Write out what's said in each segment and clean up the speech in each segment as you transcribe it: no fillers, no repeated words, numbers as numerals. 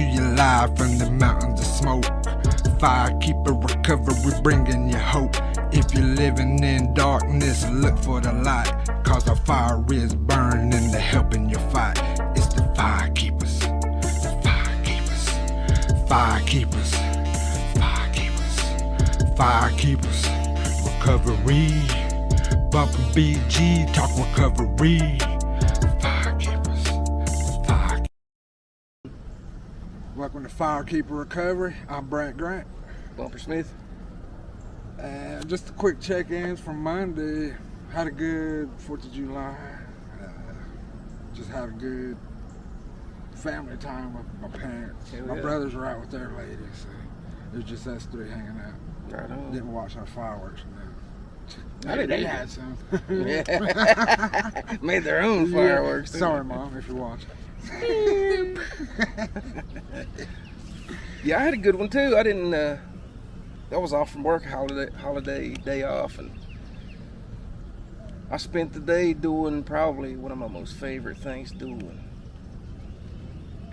to you live from the mountains of smoke. Firekeeper recovery bringing you hope. If you're living in darkness, look for the light, cause our fire is burning to helping you fight. It's the firekeepers, the firekeepers, firekeepers, firekeepers, firekeepers, recovery. Bumpin' BG, talk recovery. Firekeepers, firekeepers. Welcome to Firekeeper Recovery. I'm Brant Grant. Bumper Smith. And just a quick check-ins from Monday. Had a good 4th of July. Just had a good family time with my parents. My brothers were out with their ladies. So it was just us three hanging out. Right on. Didn't watch our fireworks. They had some. Yeah. Made their own fireworks. Yeah. Sorry, Mom, if you're watching. Yeah, I had a good one too. I didn't. I was off from work, holiday day off, and I spent the day doing probably one of my most favorite things doing.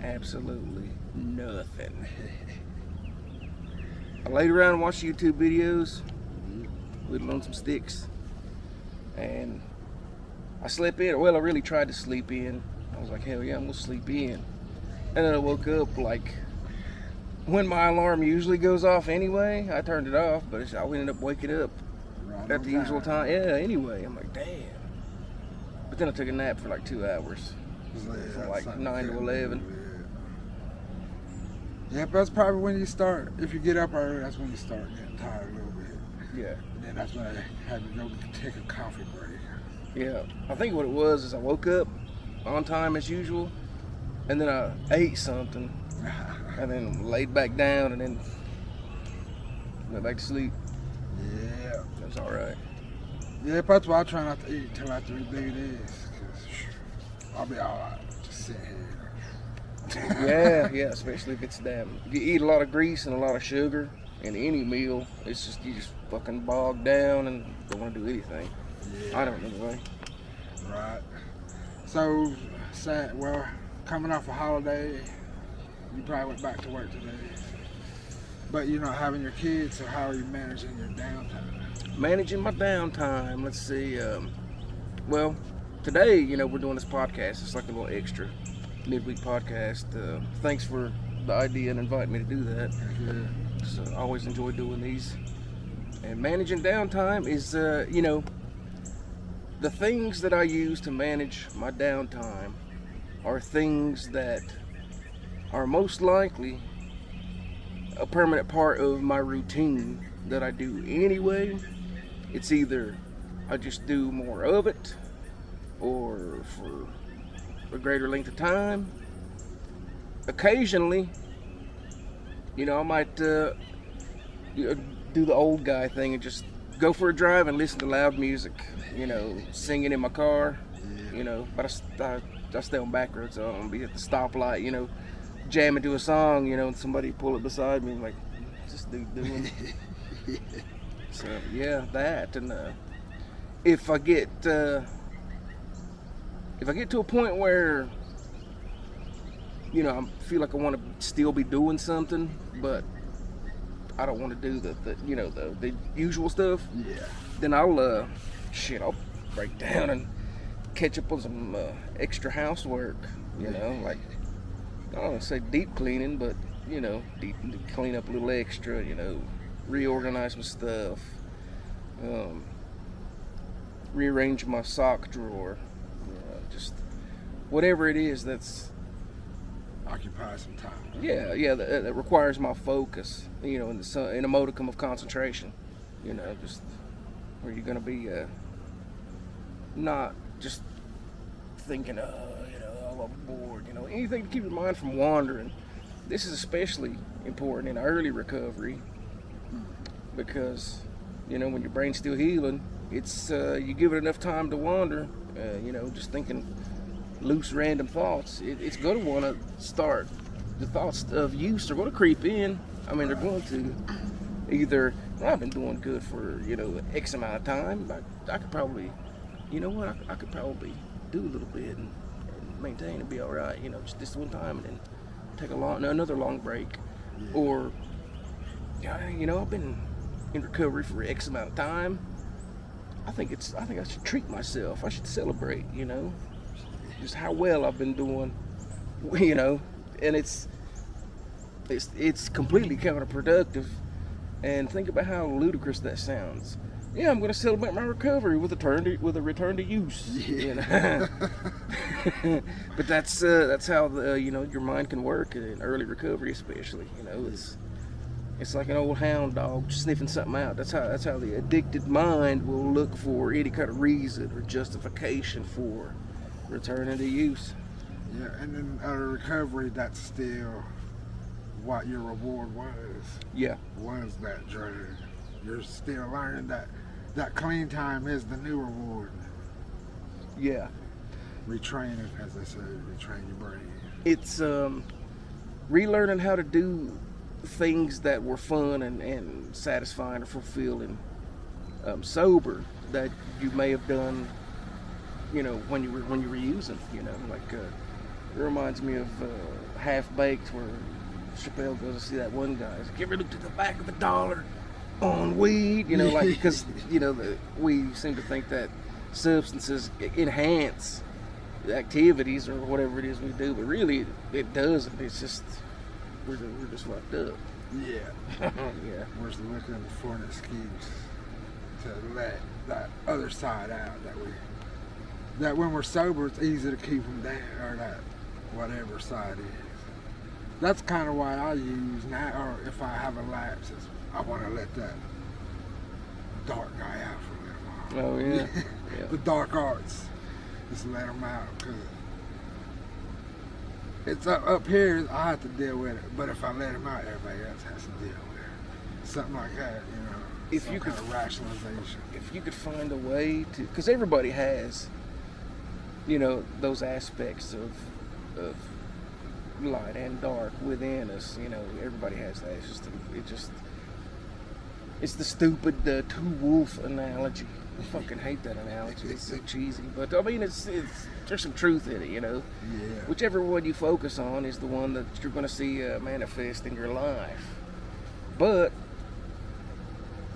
Absolutely nothing. I laid around and watched YouTube videos, whittled on some sticks, and I slept in. Well, I really tried to sleep in. I was like, hell yeah, I'm gonna sleep in. And then I woke up like when my alarm usually goes off anyway. I turned it off, but I ended up waking up right at the usual time. Yeah, anyway, I'm like, damn. But then I took a nap for like 2 hours, from like 9 to 11. Yeah, but that's probably when you start. If you get up early, that's when you start getting tired a little bit. Yeah. And then that's when I had to go take a coffee break. Yeah. I think what it was is I woke up on time as usual, and then I ate something, and then laid back down, and then went back to sleep. Yeah. It was all right. Yeah, that's why I try not to eat until after we do this, because I'll be all right. Just sit here. Yeah, especially if if you eat a lot of grease and a lot of sugar in any meal, it's just, you just fucking bog down and don't want to do anything. Yeah. I don't anyway. Right. So, well, coming off a holiday, you probably went back to work today. But you're not having your kids, so how are you managing your downtime? Managing my downtime, let's see. Well, today, we're doing this podcast. It's like a little extra midweek podcast. Thanks for the idea and inviting me to do that. Yeah. So I always enjoy doing these. And managing downtime is, the things that I use to manage my downtime are things that are most likely a permanent part of my routine that I do anyway. It's either I just do more of it, or for a greater length of time. Occasionally, I might do the old guy thing and just go for a drive and listen to loud music, singing in my car, but I stay on back roads, so I'm gonna be at the stoplight, jamming to a song, and somebody pull it beside me, like, what's this dude doing? So, yeah, that, and if I get to a point where, I feel like I want to still be doing something, but I don't want to do the usual stuff. Yeah. Then I'll break down and catch up on some extra housework. Like, I don't want to say deep cleaning, but clean up a little extra. Reorganize my stuff. Rearrange my sock drawer. Just whatever it is that's Occupy some time. Yeah, that requires my focus, in a modicum of concentration, just where you're gonna be not just thinking, I'm bored, anything to keep your mind from wandering. This is especially important in early recovery because, when your brain's still healing, it's you give it enough time to wander, just thinking loose random thoughts, it's going to want to start, the thoughts of use are going to creep in. I mean, they're going to either, I've been doing good for, X amount of time, I could probably, I could probably do a little bit and maintain and be all right, just this one time, and then take another long break, or I've been in recovery for X amount of time. I think I should treat myself. I should celebrate, just how well I've been doing, and it's completely counterproductive. And think about how ludicrous that sounds. Yeah, I'm going to celebrate my recovery with a return to use. Yeah. But that's how your mind can work in early recovery, especially. It's like an old hound dog sniffing something out. That's how the addicted mind will look for any kind of reason or justification for returning to use. Yeah, and in recovery, that's still what your reward was. Yeah. Was that drug. You're still learning that clean time is the new reward. Yeah. Retraining, as they say, retrain your brain. It's relearning how to do things that were fun and satisfying or fulfilling sober that you may have done, when you were using. It reminds me of Half Baked, where Chappelle goes to see that one guy. He's like, "You ever looked at the back of $1 on weed?" Because we seem to think that substances enhance the activities or whatever it is we do, but really it doesn't. It's just we're just fucked up. Yeah. Yeah. We're just looking for an excuse to let that other side out that when we're sober, it's easy to keep them down, or that whatever side is. That's kind of why I use now, or if I have a lapse, I want to let that dark guy out for a little while. Oh yeah. Yeah. The dark arts, just let them out, because it's up here, I have to deal with it, but if I let them out, everybody else has to deal with it. Something like that, If some you kind could, of rationalization. If you could find a way to, because everybody has, those aspects of light and dark within us. Everybody has that. It's the stupid two-wolf analogy. I fucking hate that analogy. It's so cheesy, but I mean, it's there's some truth in it. Yeah. Whichever one you focus on is the one that you're going to see manifest in your life. But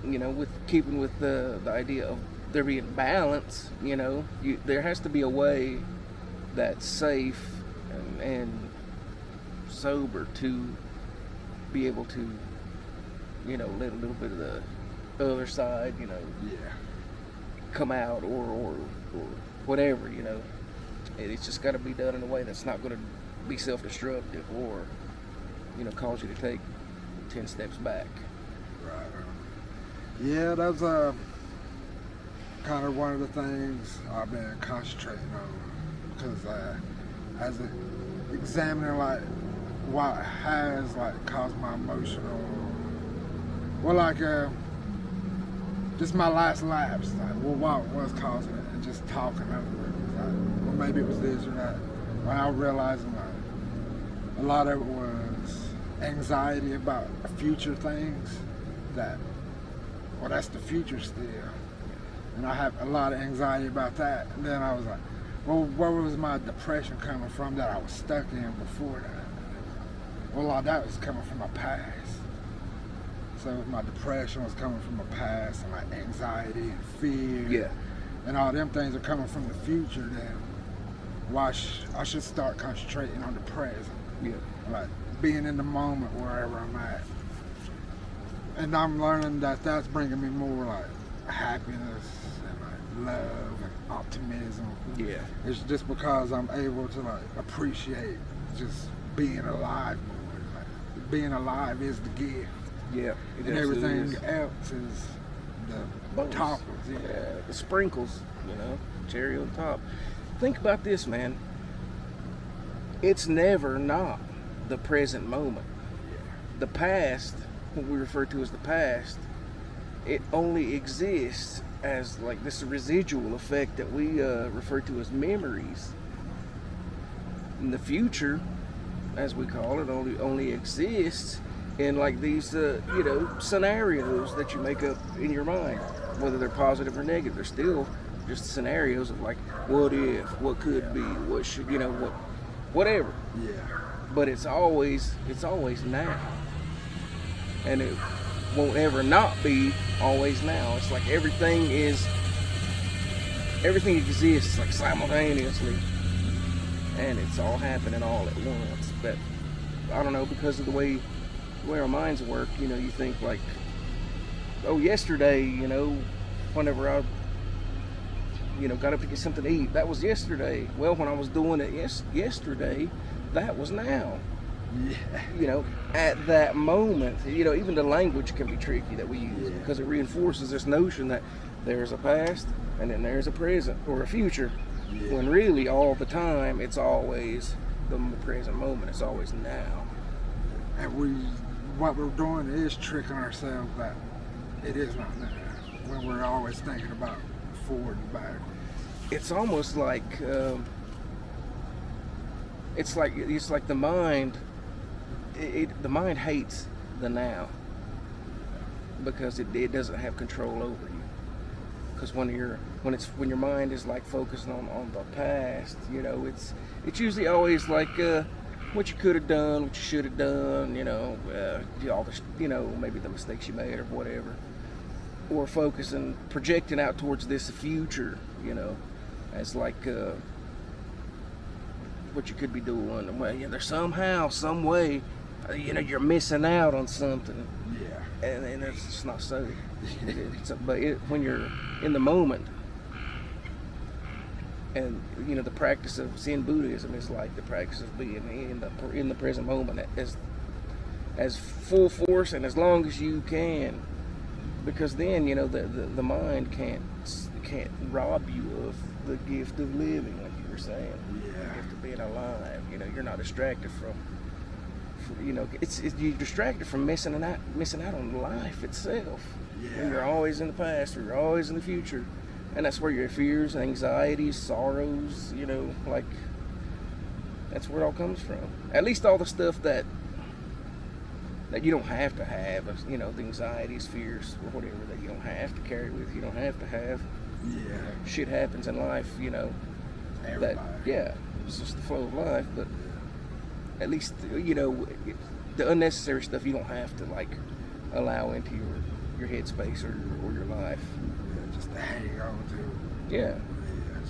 with keeping with the idea of there being balance, there has to be a way that's safe and sober to be able to, let a little bit of the other side, come out or whatever, It's just got to be done in a way that's not going to be self-destructive or, cause you to take 10 steps back. Right. Yeah, that's kind of one of the things I've been concentrating on, because as examining what has caused my emotional, just my last lapse, what was causing it, and just talking over it. Well, maybe it was this or that. When I realized a lot of it was anxiety about future things that's the future still. And I have a lot of anxiety about that. And then I was like, well, where was my depression coming from that I was stuck in before that? Well, a lot of that was coming from my past. So my depression was coming from my past, and my anxiety and fear, and all them things are coming from the future. Then I should start concentrating on the present, being in the moment wherever I'm at. And I'm learning that that's bringing me more happiness and love and optimism. Yeah, it's just because I'm able to appreciate just being alive more. Being alive is the gift. Yeah, and everything else is the toppers. Yeah, the sprinkles, cherry on top. Think about this, man. It's never not the present moment. The past, what we refer to as the past, it only exists as this residual effect that we refer to as memories. And the future, as we call it, only exists in these scenarios that you make up in your mind, whether they're positive or negative. They're still just scenarios of what if, what could be, what should, whatever. Yeah. but it's always now, and it won't ever not be always now. It's like everything exists like simultaneously, and it's all happening all at once. But I don't know, because of the way our minds work, you know, you think like, oh, yesterday, you know, whenever I, you know, got up to get something to eat, that was yesterday. Well, when I was doing it yesterday, that was now. Yeah. You know, at that moment, you know, even the language can be tricky that we use, because it reinforces this notion that there's a past and then there's a present or a future, when really all the time it's always the present moment. It's always now. And what we're doing is tricking ourselves that it is not now, when we're always thinking about forward and back. It's almost like it's like the mind. The mind hates the now, because it doesn't have control over you. Because when your mind is like focusing on the past, you know, it's usually always like what you could have done, what you should have done, you know, all the, you know, maybe the mistakes you made or whatever, or focusing, projecting out towards this future, you know, as like what you could be doing. Well, yeah, there's somehow, some way, you know, you're missing out on something. Yeah. And it's just not so. But when you're in the moment, and you know, the practice of Zen Buddhism is like the practice of being in the present moment as full force and as long as you can, because then, you know, the mind can't rob you of the gift of living, like you were saying. Yeah. The gift of being alive. You know, you're not distracted from. You know, you're distracted from missing out on life itself. Yeah. And you're always in the past, or you're always in the future, and that's where your fears, anxieties, sorrows, you know, like, that's where it all comes from. At least all the stuff that you don't have to have, you know, the anxieties, fears, or whatever, that you don't have to carry with you, don't have to have. Yeah. Shit happens in life, you know. Everybody. It's just the flow of life, but at least, you know, the unnecessary stuff you don't have to like allow into your headspace or your life. Yeah, just to hang on to. Yeah. Yes.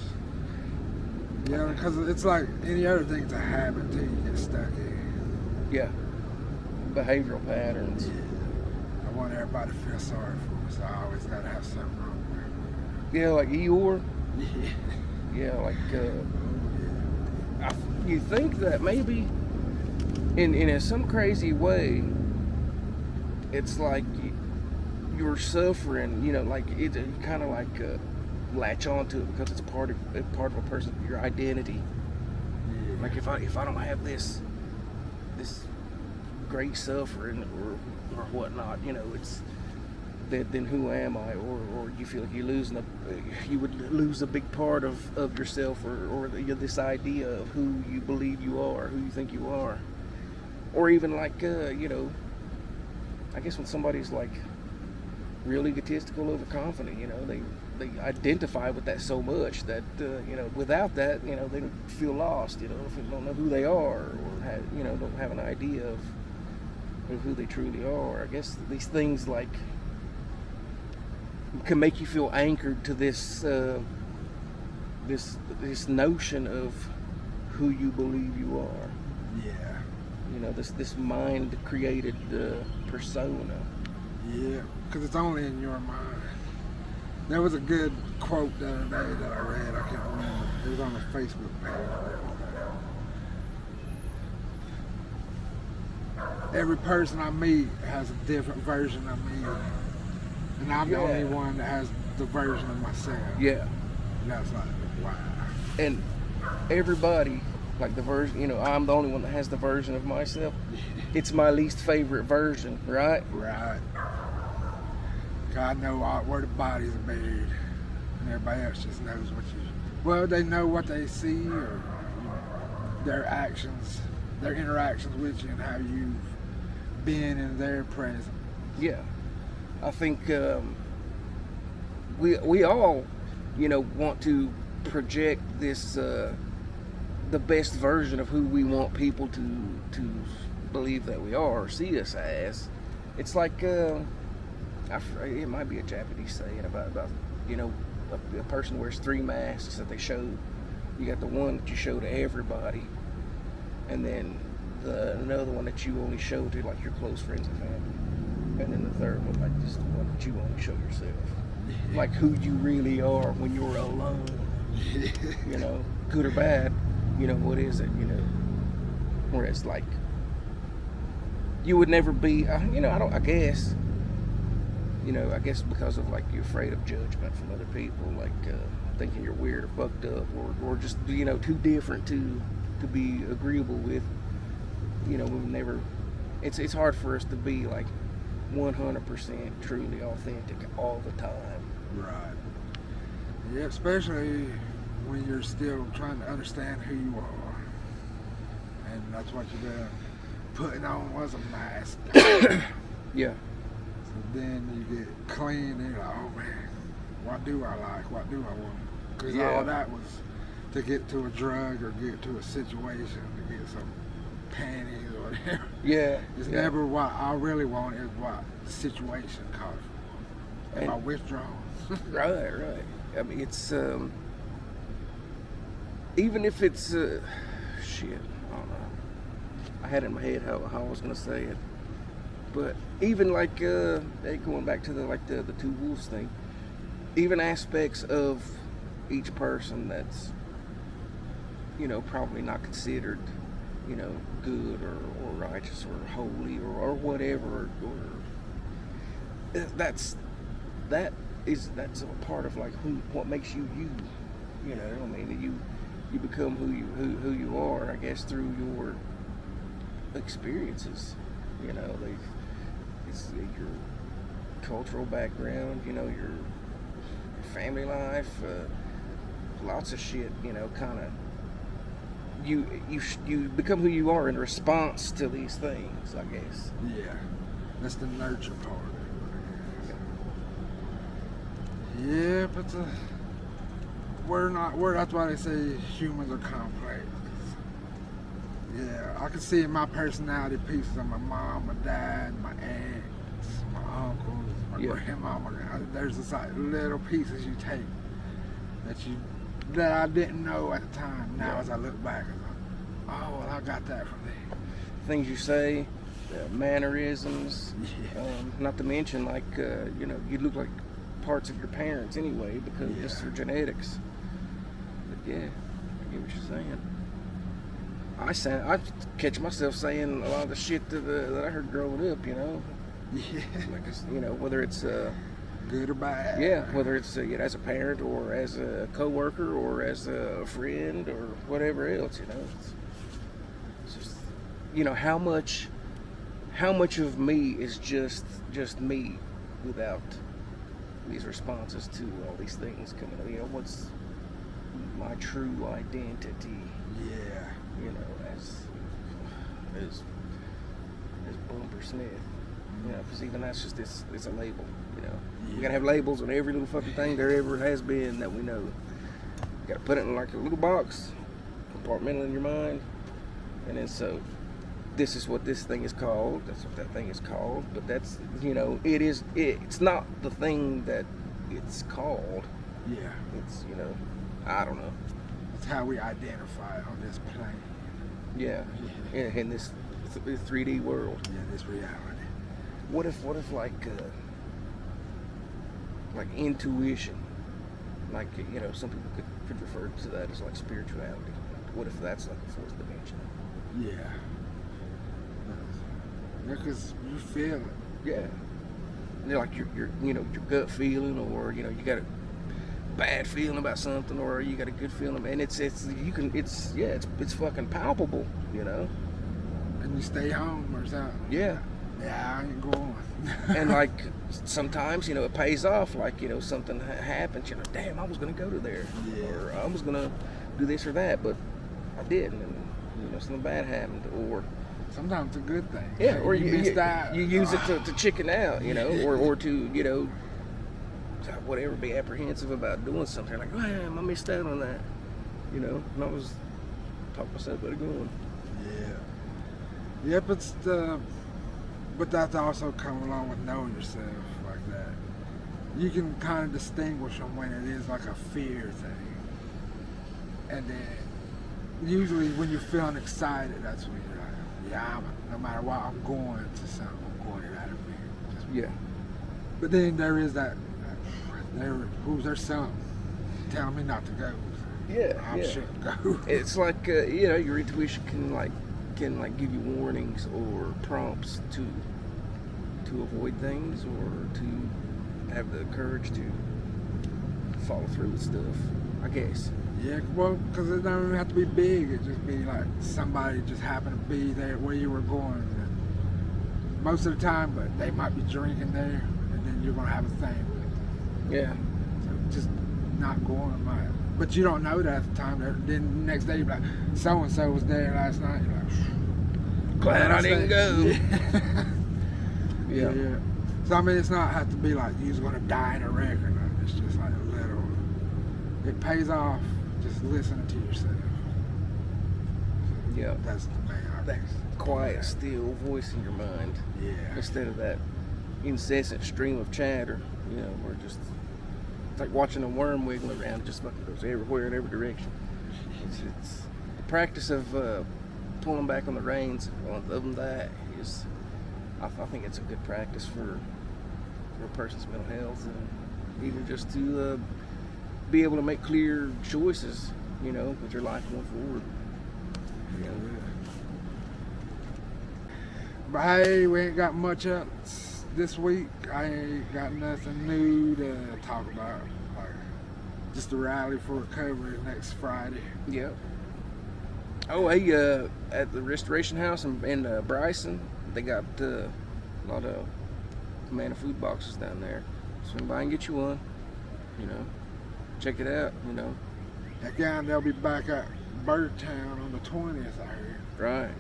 Yeah, because it's like any other thing, it's a habit too. You get stuck in. Yeah. Behavioral patterns. Yeah. I want everybody to feel sorry for me, so I always gotta have something wrong with me. Yeah, like Eeyore. Yeah. Yeah, like you think that maybe in some crazy way, it's like you're suffering, you know, like you kind of like latch onto it because it's part of a person, your identity. Yeah. Like if I don't have this great suffering or whatnot, you know, it's then who am I? Or you feel like you would lose a big part of yourself, or this idea of who you believe you are, who you think you are. Or even like, you know, I guess when somebody's like real egotistical, overconfident, you know, they identify with that so much that, you know, without that, you know, they feel lost, you know, if they don't know who they are, or you know, don't have an idea of who they truly are. I guess these things like can make you feel anchored to this this notion of who you believe you are. Yeah. You know, this mind created persona. Yeah, because it's only in your mind. There was a good quote the other day that I read. I can't remember. It was on a Facebook page. Every person I meet has a different version of me, and I'm the only one that has the version of myself. Yeah. And that's like, wow. And everybody, like the version, you know, I'm the only one that has the version of myself. It's my least favorite version, right? Right. God know where the bodies are buried, and everybody else just knows what you. Well, they know what they see, or their actions, their interactions with you, and how you've been in their presence. Yeah. I think we all, you know, want to project this the best version of who we want people to believe that we are or see us as. It's like it might be a Japanese saying about you know, a person wears 3 masks that they show. You got the one that you show to everybody, and then another one that you only show to like your close friends and family, and then the third one like just the one that you only show yourself, like who you really are when you're alone. You know, good or bad. You know, what is it? You know, whereas like you would never be. You know, I guess. You know, I guess because of like you're afraid of judgment from other people, like thinking you're weird or fucked up, or just, you know, too different to be agreeable with. You know, we've never. It's hard for us to be like 100% truly authentic all the time. Right. Yeah, especially when you're still trying to understand who you are, and that's what you've been putting on was a mask. Yeah. Then you get clean and you're like, oh man, what do I like? What do I want? Because Yeah. all that was to get to a drug or get to a situation, to get some panties or whatever. Yeah. It's yeah. never what I really want, is what the situation calls for. And- My withdrawals. Right. I mean, it's even if it's shit. I don't know. I had it in my head how I was gonna say it. But even like going back to the two wolves thing, even aspects of each person that's, you know, probably not considered, you know, good or righteous or holy or whatever, or that's a part of like what makes you you. You know, I mean, you become who you are, I guess, through your experiences. You know, it's your cultural background, you know, your family life, lots of shit, you know, kind of you become who you are in response to these things, I guess. Yeah, that's the nurture part. Yeah, but that's why they say humans are complex. Yeah, I can see in my personality pieces of my mom, my dad, my aunts, my uncles, my grandmama. There's just like little pieces you take that I didn't know at the time. Now as I look back, I'm like, oh, well, I got that from there. Things you say, mannerisms, Yeah. not to mention like, you know, you look like parts of your parents anyway because just through genetics. But yeah, I get what you're saying. I catch myself saying a lot of the shit that I heard growing up, you know. Yeah. Like, you know, whether it's good or bad. yeah, whether it's you know, as a parent or as a coworker or as a friend or whatever else, you know. It's just, you know, how much of me is just me without these responses to all these things coming up. You know, what's my true identity? Yeah. You know, as Bumper Smith. You know, because even that's just it's a label. You know, we gotta have labels on every little fucking thing there ever has been that we know. You gotta put it in like a little box, compartmental in your mind, and then so this is what this thing is called. That's what that thing is called. But that's, you know, it's not the thing that it's called. Yeah. It's, you know, I don't know. That's how we identify on this plane. Yeah. In this 3D world. Yeah, this reality. What if like intuition, like, you know, some people could refer to that as like spirituality. What if that's like a fourth dimension? Yeah. Because you feel it. Yeah. You know, like your you know, your gut feeling, or, you know, you got a bad feeling about something, or you got a good feeling, and it's fucking palpable, you know. And you stay home or something. Yeah. Yeah, I ain't going. And like sometimes, you know, it pays off. Like, you know, something happens, you know, damn, I was gonna go to there, or I was gonna do this or that, but I didn't, and, you know, something bad happened, or sometimes it's a good thing. yeah, or you missed out. You use it to chicken out, you know, or to, you know, whatever, be apprehensive about doing something. Like, damn, I missed out on that, you know. And I was talk myself out of going. Yeah. Yep, but that's also come along with knowing yourself like that. You can kind of distinguish them when it is like a fear thing. And then usually when you're feeling excited, that's when you're like, yeah, no matter what, I'm going to something, I'm going it out of fear. Yeah. But then there is that, there's something telling me not to go. Yeah, I shouldn't go. It's like your intuition can give you warnings or prompts to avoid things or to have the courage to follow through with stuff, I guess. Yeah, well, because it don't even have to be big. It just be like somebody just happened to be there where you were going. And most of the time, but they might be drinking there, and then you're gonna have a thing with them. Yeah. So just not going, might. But you don't know that at the time. Then the next day you're like, so and so was there last night. You're like, glad I didn't go. Yeah. Yeah. So I mean, it's not have to be like you're gonna die in a wreck or nothing. It's just like a little. It pays off just listening to yourself. Yeah. That's the main. That quiet, still voice in your mind. Yeah. Instead of that incessant stream of chatter, where just it's like watching a worm wiggle around, it just fucking goes everywhere in every direction. It's the practice of pulling back on the reins. Other than that, is I think it's a good practice for a person's mental health, and even just to be able to make clear choices, with your life going forward. But hey, we ain't got much else this week. I ain't got nothing new to talk about. Like, just a rally for recovery next Friday. Yeah. Oh, hey, at the Restoration House in Bryson, they got a lot of Humana food boxes down there. Swing by and get you one. Check it out. Heck yeah, and they'll be back at Birdtown on the 20th, I heard. Right.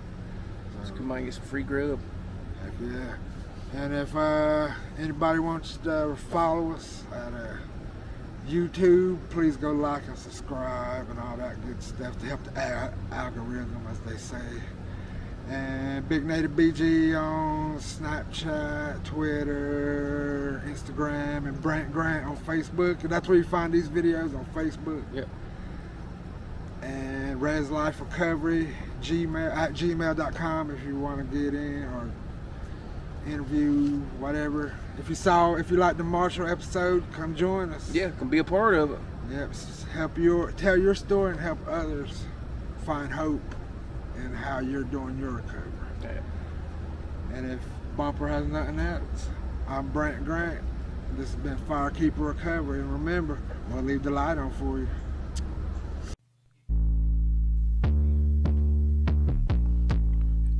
So come by and get some free grub. Heck yeah. And if anybody wants to follow us at YouTube, please go like and subscribe and all that good stuff to help the algorithm, as they say. And Big Native BG on Snapchat, Twitter, Instagram, and Brant on Facebook. And that's where you find these videos, on Facebook. Yep. And Res Life Recovery, gmail.com if you want to get in or interview, whatever. If you like the Marshall episode, come join us. Yeah, come be a part of it. Yep, tell your story and help others find hope in how you're doing your recovery. Yeah. And if Bumper has nothing else, I'm Brant Grant. This has been Firekeeper Recovery, and remember, we'll leave the light on for you.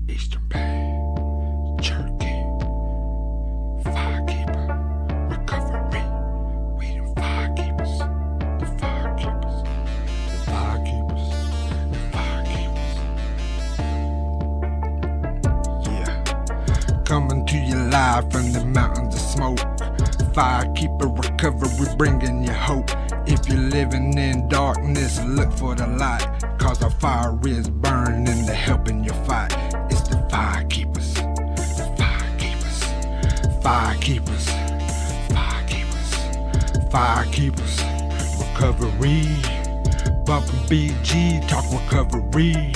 Eastern Bay, Cherokee, Firekeeper Recovery. We the firekeepers, the firekeepers, the firekeepers, the firekeepers. Yeah, coming to you live from the mountains of smoke. Firekeeper Recovery, bringing you hope. If you're living in darkness, look for the light, cause our fire is burning to helping you fight. It's the firekeepers, the firekeepers, firekeepers, firekeepers, firekeepers. Recovery, bumping BG, talk recovery.